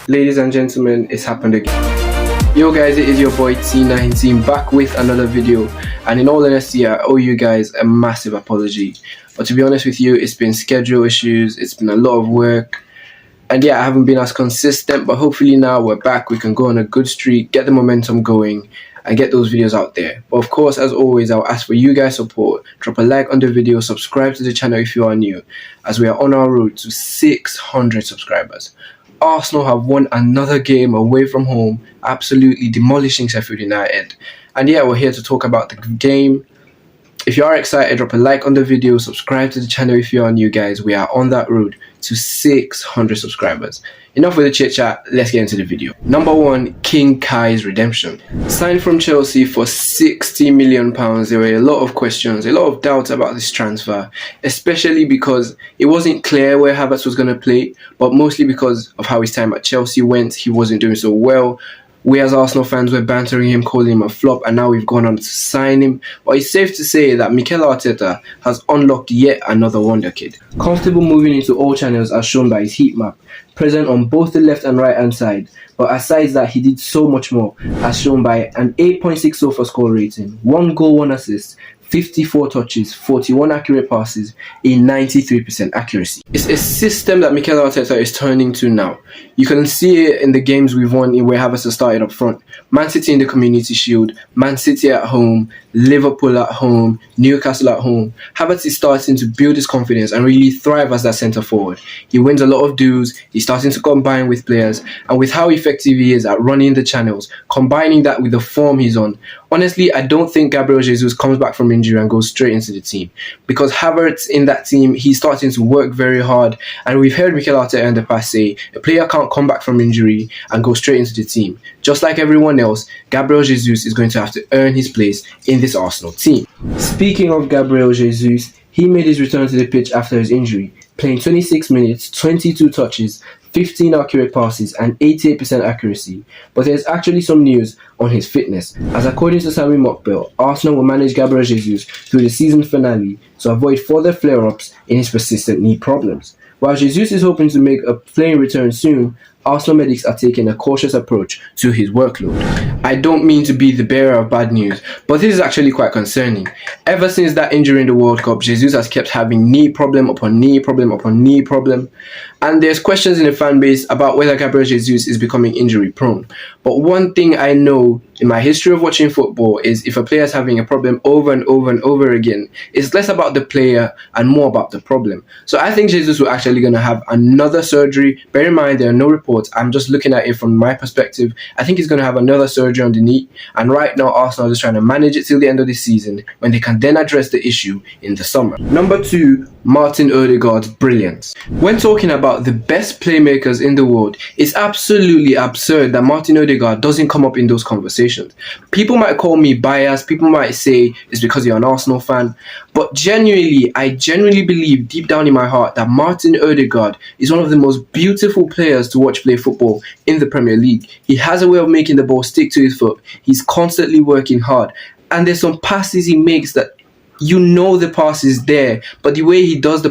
Ladies and gentlemen, it's happened again. Yo guys, it is your boy T19 back with another video, and in all honesty I owe you guys a massive apology. But to be honest with you, it's been schedule issues, it's been a lot of work, and yeah, I haven't been as consistent, but hopefully now we're back, we can go on a good streak, get the momentum going and get those videos out there. But of course, as always, I'll ask for you guys' support. Drop a like on the video, subscribe to the channel if you are new, as we are on our road to 600 subscribers. Arsenal have won another game away from home, absolutely demolishing Sheffield United. And yeah, we're here to talk about the game. If you are excited, drop a like on the video, subscribe to the channel if you are new, guys. We are on that road to 600 subscribers. Enough with the chit chat, let's get into the video. Number 1, King Kai's redemption. Signed from Chelsea for £60 million, there were a lot of questions, a lot of doubts about this transfer, especially because it wasn't clear where Havertz was going to play, but mostly because of how his time at Chelsea went. He wasn't doing so well. We as Arsenal fans were bantering him, calling him a flop, and now we've gone on to sign him. But it's safe to say that Mikel Arteta has unlocked yet another wonder kid. Comfortable moving into all channels as shown by his heat map, present on both the left and right hand side. But aside that, he did so much more, as shown by an 8.6 sofa score rating, 1 goal, 1 assist, 54 touches, 41 accurate passes, a 93% accuracy. It's a system that Mikel Arteta is turning to now. You can see it in the games we've won where Havertz has started up front. Man City in the Community Shield, Man City at home, Liverpool at home, Newcastle at home. Havertz is starting to build his confidence and really thrive as that centre forward. He wins a lot of duels, he's starting to combine with players, and with how effective he is at running the channels, combining that with the form he's on, honestly, I don't think Gabriel Jesus comes back from injury and goes straight into the team, because Havertz in that team, he's starting to work very hard, and we've heard Mikel Arteta in the past say a player can't come back from injury and go straight into the team. Just like everyone else, Gabriel Jesus is going to have to earn his place in this Arsenal team. Speaking of Gabriel Jesus, he made his return to the pitch after his injury, playing 26 minutes, 22 touches, 15 accurate passes and 88% accuracy. But there's actually some news on his fitness, as according to Sammy Mockbell, Arsenal will manage Gabriel Jesus through the season finale to avoid further flare-ups in his persistent knee problems. While Jesus is hoping to make a playing return soon, Arsenal medics are taking a cautious approach to his workload. I don't mean to be the bearer of bad news, but this is actually quite concerning. Ever since that injury in the World Cup, Jesus has kept having knee problem upon knee problem upon knee problem, and there's questions in the fan base about whether Gabriel Jesus is becoming injury prone. But one thing I know in my history of watching football is if a player is having a problem over and over and over again, it's less about the player and more about the problem. So I think Jesus will actually going to have another surgery. Bear in mind, there are no reports. I'm just looking at it from my perspective. I think he's going to have another surgery on the knee. And right now, Arsenal is trying to manage it till the end of the season, when they can then address the issue in the summer. Number 2, Martin Odegaard's brilliance. When talking about the best playmakers in the world, it's absolutely absurd that Martin Odegaard doesn't come up in those conversations. People might call me biased, people might say it's because you're an Arsenal fan, but I genuinely believe deep down in my heart that Martin Odegaard is one of the most beautiful players to watch play football in the Premier League. He has a way of making the ball stick to his foot. He's constantly working hard, and there's some passes he makes that you know the pass is there, but the way he does the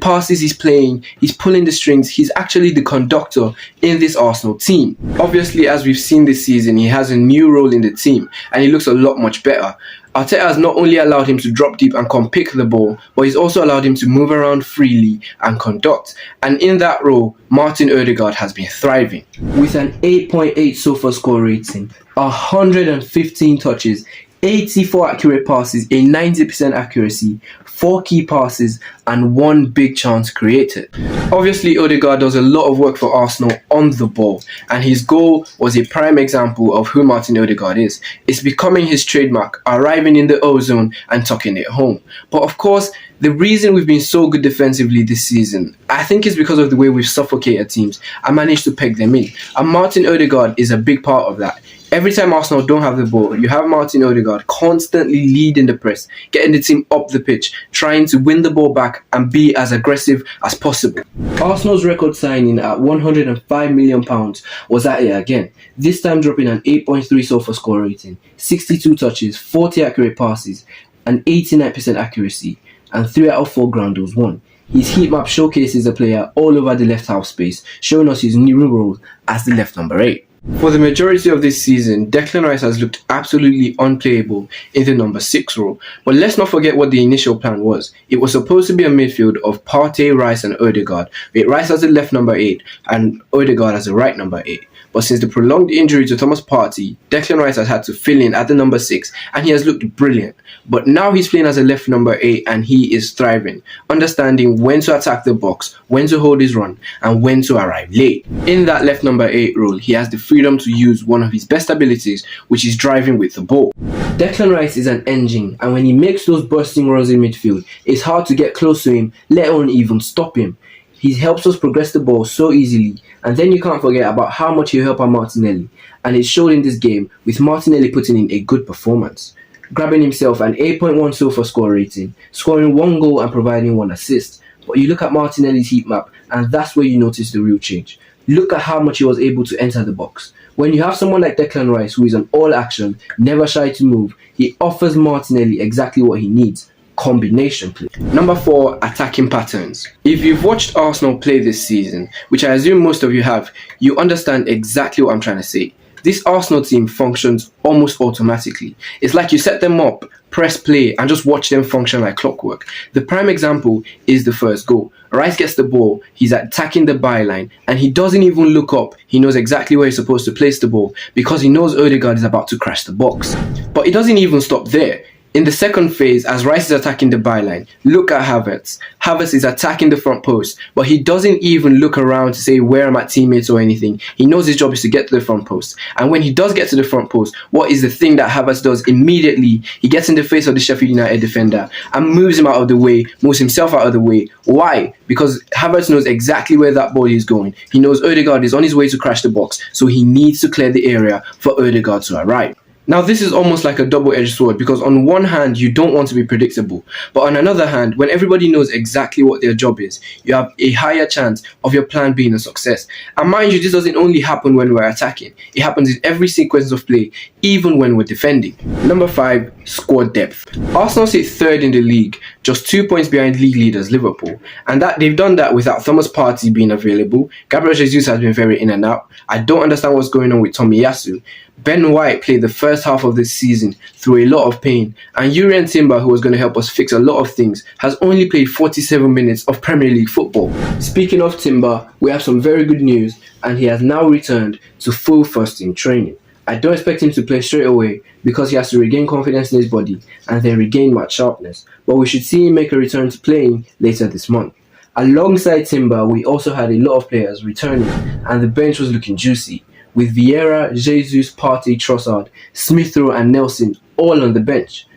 passes he's playing, he's pulling the strings, he's actually the conductor in this Arsenal team. Obviously, as we've seen this season, he has a new role in the team and he looks a lot much better. Arteta has not only allowed him to drop deep and come pick the ball, but he's also allowed him to move around freely and conduct. And in that role, Martin Odegaard has been thriving. With an 8.8 sofa score rating, 115 touches, 84 accurate passes, a 90% accuracy, 4 key passes and 1 big chance created. Obviously, Odegaard does a lot of work for Arsenal on the ball, and his goal was a prime example of who Martin Odegaard is. It's becoming his trademark, arriving in the O-zone and tucking it home. But of course, the reason we've been so good defensively this season, I think, is because of the way we've suffocated teams and managed to peg them in. And Martin Odegaard is a big part of that. Every time Arsenal don't have the ball, you have Martin Odegaard constantly leading the press, getting the team up the pitch, trying to win the ball back and be as aggressive as possible. Arsenal's record signing at £105 million was at it again, this time dropping an 8.3 sofa score rating, 62 touches, 40 accurate passes, and 89% accuracy, and 3 out of 4 ground duels won. His heat map showcases the player all over the left half space, showing us his new role as the left number 8. For the majority of this season, Declan Rice has looked absolutely unplayable in the number 6 role. But let's not forget what the initial plan was. It was supposed to be a midfield of Partey, Rice and Odegaard, with Rice as the left number 8 and Odegaard as the right number 8. But since the prolonged injury to Thomas Partey, Declan Rice has had to fill in at the number 6 and he has looked brilliant. But now he's playing as a left number 8 and he is thriving, understanding when to attack the box, when to hold his run and when to arrive late. In that left number 8 role, he has the freedom to use one of his best abilities, which is driving with the ball. Declan Rice is an engine, and when he makes those bursting runs in midfield, it's hard to get close to him, let alone even stop him. He helps us progress the ball so easily, and then you can't forget about how much he'll help out Martinelli, and it showed in this game with Martinelli putting in a good performance, grabbing himself an 8.1 SOFA score rating, scoring 1 goal and providing 1 assist. But you look at Martinelli's heat map, and that's where you notice the real change. Look at how much he was able to enter the box. When you have someone like Declan Rice, who is an all-action, never shy to move, he offers Martinelli exactly what he needs: combination play. Number 4, attacking patterns. If you've watched Arsenal play this season, which I assume most of you have, you understand exactly what I'm trying to say. This Arsenal team functions almost automatically. It's like you set them up, press play and just watch them function like clockwork. The prime example is the first goal. Rice gets the ball, he's attacking the byline and he doesn't even look up. He knows exactly where he's supposed to place the ball because he knows Odegaard is about to crash the box. But he doesn't even stop there. In the second phase, as Rice is attacking the byline, look at Havertz. Havertz is attacking the front post, but he doesn't even look around to say where are my teammates or anything. He knows his job is to get to the front post. And when he does get to the front post, what is the thing that Havertz does immediately? He gets in the face of the Sheffield United defender and moves him out of the way, moves himself out of the way. Why? Because Havertz knows exactly where that ball is going. He knows Odegaard is on his way to crash the box, so he needs to clear the area for Odegaard to arrive. Now this is almost like a double-edged sword because on one hand you don't want to be predictable, but on another hand, when everybody knows exactly what their job is, you have a higher chance of your plan being a success. And mind you, this doesn't only happen when we're attacking, it happens in every sequence of play, even when we're defending. Number 5, squad depth. Arsenal sit 3rd in the league, just 2 points behind league leaders Liverpool, and that they've done that without Thomas Partey being available. Gabriel Jesus has been very in and out. I don't understand what's going on with Tomiyasu. Ben White played the first half of this season through a lot of pain, and Urian Timber, who was going to help us fix a lot of things, has only played 47 minutes of Premier League football. Speaking of Timber, we have some very good news, and he has now returned to full first team training. I don't expect him to play straight away because he has to regain confidence in his body and then regain match sharpness, but we should see him make a return to playing later this month. Alongside Timber, we also had a lot of players returning, and the bench was looking juicy, with Vieira, Jesus, Partey, Trossard, Smith Rowe and Nelson all on the bench.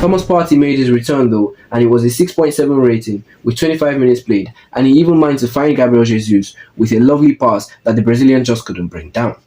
Thomas Partey made his return though, and it was a 6.7 rating with 25 minutes played, and he even managed to find Gabriel Jesus with a lovely pass that the Brazilian just couldn't bring down.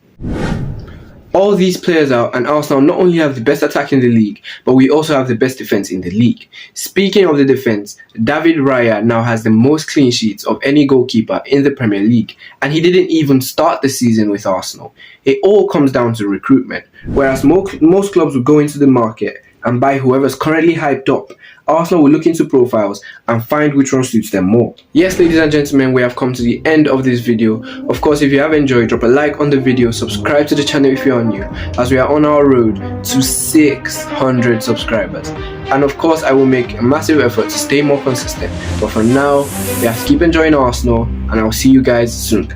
All these players out and Arsenal not only have the best attack in the league, but we also have the best defence in the league. Speaking of the defence, David Raya now has the most clean sheets of any goalkeeper in the Premier League, and he didn't even start the season with Arsenal. It all comes down to recruitment. Whereas most clubs will go into the market and buy whoever's currently hyped up, Arsenal will look into profiles and find which one suits them more. Yes, ladies and gentlemen, we have come to the end of this video. Of course, if you have enjoyed, drop a like on the video, subscribe to the channel if you're new, as we are on our road to 600 subscribers. And of course, I will make a massive effort to stay more consistent. But for now, we have to keep enjoying Arsenal, and I will see you guys soon.